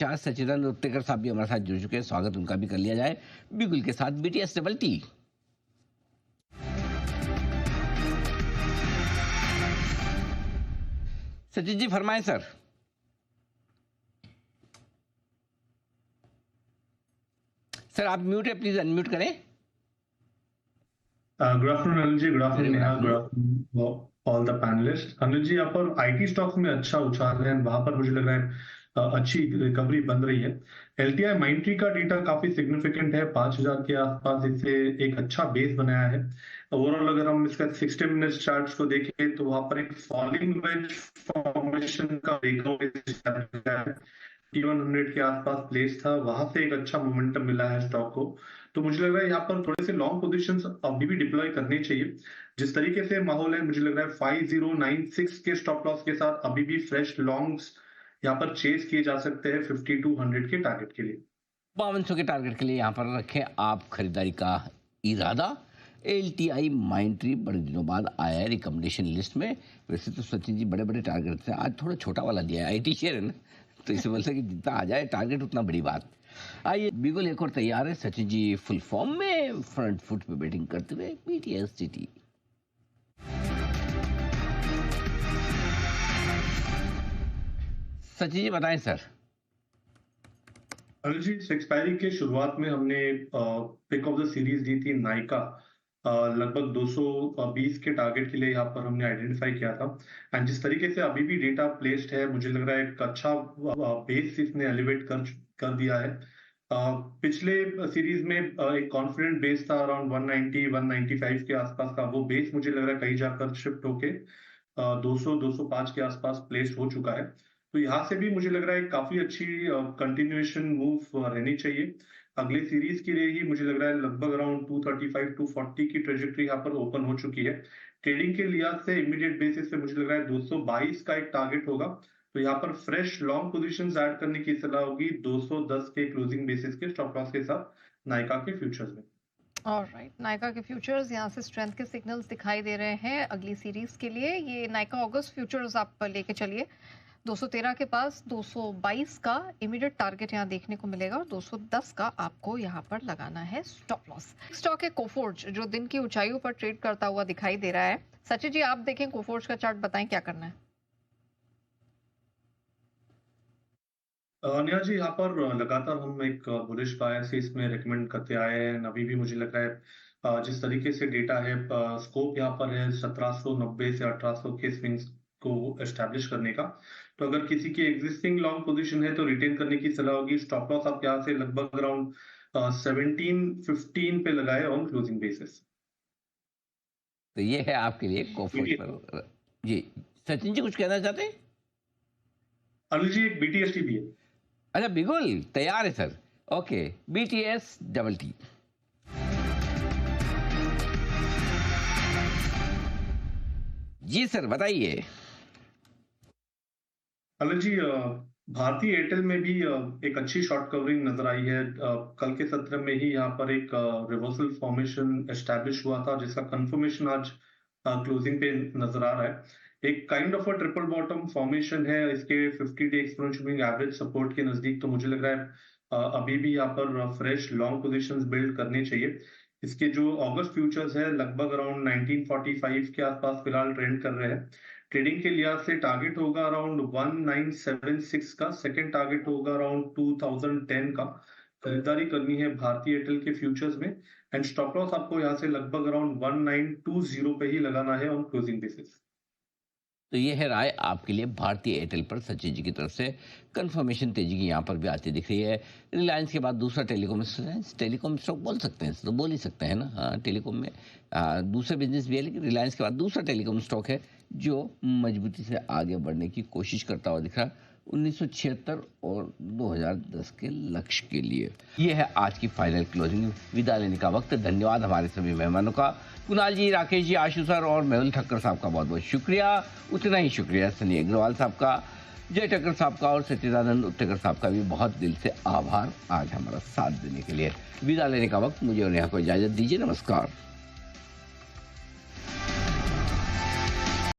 चार सच्चिदानंद उत्तेकर साहब भी हमारे साथ जुड़ चुके हैं। स्वागत उनका भी कर लिया जाए बिगुल के साथ BTS double T. Sachin ji फरमाएं सर। सर आप म्यूट है, प्लीज अनम्यूट करें। Good afternoon Anil ji, good very afternoon good Neha, good afternoon. Afternoon all the panellist. Anil ji, यहाँ पर आईटी स्टॉक्स में अच्छा उछाल है, वहां पर मुझे लग रहा है अच्छी रिकवरी बन रही है। एलटीआई माइंट्री का डेटा काफी सिग्निफिकेंट है, 5000 के आसपास इसे एक अच्छा बेस बनाया है। ओवरऑल अगर हम इसका 60 मिनट्स चार्ट्स को देखें तो वहां पर एक फॉलिंग वेज फॉर्मेशन का ब्रेकआउट है। T100 के आसपास प्लेस था, वहां से एक अच्छा मोमेंटम मिला है स्टॉक को। तो मुझे लग रहा है यहाँ पर थोड़े से लॉन्ग पोजीशंस अभी भी डिप्लॉय करने चाहिए। जिस तरीके से माहौल है, मुझे लग रहा है 5096 के स्टॉप लॉस के साथ अभी भी फ्रेश लॉन्ग्स यहाँ पर चेस किए जा सकते हैं 5200 के टारगेट के लिए। 5200 के टारगेट के लिए यहाँ पर रखें आप खरीदारी का इरादा। एलटीआई माइंट्री बड़े दिनों बाद आया है रिकमेंडेशन लिस्ट में। वैसे तो सचिन जी बड़े बड़े टारगेट थे, आज थोड़ा छोटा वाला दिया है। आईटी शेयर है ना, तो इसे बोलते कि जितना आ जाए टारगेट उतना बड़ी बात। आइए बिगुल एक और तैयार है। सचिन जी फुल फॉर्म में फ्रंट फुट पे बैटिंग करते हुए बीटीएस टी। सचिन जी बताएं सर। अनिल जी, एक्सपायरी के शुरुआत में हमने पिक ऑफ द सीरीज दी थी नाइका, लगभग 220 के टारगेट के लिए यहाँ पर हमने आइडेंटिफाई किया था। एंड जिस तरीके से अभी भी डेटा प्लेस्ड है, मुझे लग रहा है एक अच्छा बेस इसने एलिवेट कर दिया है। पिछले सीरीज में एक कॉन्फिडेंट बेस था अराउंड 190 195 के आसपास का, वो बेस मुझे लग रहा है कहीं जाकर शिफ्ट होके 200 205 के आसपास प्लेस्ड हो चुका है। तो यहाँ से भी मुझे लग रहा है काफी अच्छी कंटिन्यूएशन मूव रहनी चाहिए। अगले सीरीज के लिए ही मुझे लग रहा है लगभग अराउंड 235 240 की ट्रेजेक्टरी यहाँ पर ओपन हो चुकी है। ट्रेडिंग के लिहाज से इमीडिएट बेसिस पे मुझे लग रहा है 222 का एक टारगेट होगा। तो यहाँ पर फ्रेश लॉन्ग पोजीशंस ऐड करने की सलाह होगी 210 के क्लोजिंग बेसिस के स्टॉप लॉस के साथ नाइका के फ्यूचर्स में। ऑलराइट, नाइका के फ्यूचर्स यहाँ से स्ट्रेंथ के सिग्नल्स दिखाई दे रहे हैं अगली सीरीज के लिए। ये नाइका ऑगस्ट फ्यूचर्स आप लेके चलिए। 213 के पास 222 का इमीडिएट टारगेट यहाँ देखने को मिलेगा और 210 का आपको यहाँ पर लगाना है स्टॉप लॉस। स्टॉक है कोफोर्ज, जो दिन की ऊंचाइयों पर ट्रेड करता हुआ दिखाई दे रहा है। सचिन जी आप देखें कोफोर्ज का चार्ट, बताएं क्या करना है। नेहा जी, यहाँ पर लगातार हम एक बुलिश बायस इसमें रेकमेंड करते आए हैं। अभी भी मुझे लग रहा है जिस तरीके से डेटा है, स्कोप यहाँ पर है 1790 से 1800 के स्विंग्स को एस्टैब्लिश करने का। तो अगर किसी की एग्जिस्टिंग लॉन्ग पोजीशन है तो रिटेन करने की सलाह होगी। स्टॉप लॉस आप यहाँ से लगभग अराउंड 1715 पे लगाए ऑन क्लोजिंग बेसिस। तो ये है आपके लिए कोफोर्ज पर जी। सचिन जी कुछ कहना चाहते हैं? अनिल जी, एक बीटीएसटी भी है। अच्छा बिगुल तैयार है sir. Okay, BTS double T. जी सर बताइए। अनिल जी, भारतीय एयरटेल में भी एक अच्छी शॉर्ट कवरिंग नजर आई है। कल के सत्र में ही यहाँ पर एक रिवर्सल फॉर्मेशन एस्टैब्लिश हुआ था, जिसका कंफर्मेशन आज क्लोजिंग पे नजर आ रहा है। एक kind of a triple bottom formation है इसके 50 day exponential moving average support के नजदीक। तो मुझे लग रहा है अभी भी यहाँ पर फ्रेश लॉन्ग पोजीशंस बिल्ड करने चाहिए। इसके जो अगस्त फ्यूचर्स है लगभग अराउंड 1945 के आसपास फिलहाल ट्रेंड कर रहे हैं। ट्रेडिंग के लिहाज से टारगेट होगा अराउंड 1976 का, सेकंड टारगेट होगा अराउंड 2010 का। खरीदारी करनी है भारतीय एयरटेल के फ्यूचर्स में। एंड स्टॉप लॉस आपको यहाँ से लगभग अराउंड 1920 पे ही लगाना है ऑन क्लोजिंग बेसिस। तो ये है राय आपके लिए भारतीय एयरटेल पर सचिन जी की तरफ से। कंफर्मेशन तेजी की यहाँ पर भी आती दिख रही है। रिलायंस के बाद दूसरा टेलीकॉम, टेलीकॉम स्टॉक बोल सकते हैं तो बोल ही सकते हैं ना। हाँ, टेलीकॉम में दूसरे बिजनेस भी है, लेकिन रिलायंस के बाद दूसरा टेलीकॉम स्टॉक है जो मजबूती से आगे बढ़ने की कोशिश करता हुआ दिख रहा है 1976 और 2010 के लक्ष्य के लिए। ये है आज की फाइनल क्लोजिंग। विदा लेने का वक्त। धन्यवाद हमारे सभी मेहमानों का, कुणाल जी, राकेश जी, आशु सर और मेहुल ठक्कर साहब का बहुत बहुत शुक्रिया। उतना ही शुक्रिया सनी अग्रवाल साहब का, जय ठक्कर साहब का और सच्चिदानंद उत्तेकर साहब का भी बहुत दिल से आभार आज हमारा साथ देने के लिए। विदा लेने का वक्त। मुझे और यहाँ को इजाजत दीजिए। नमस्कार।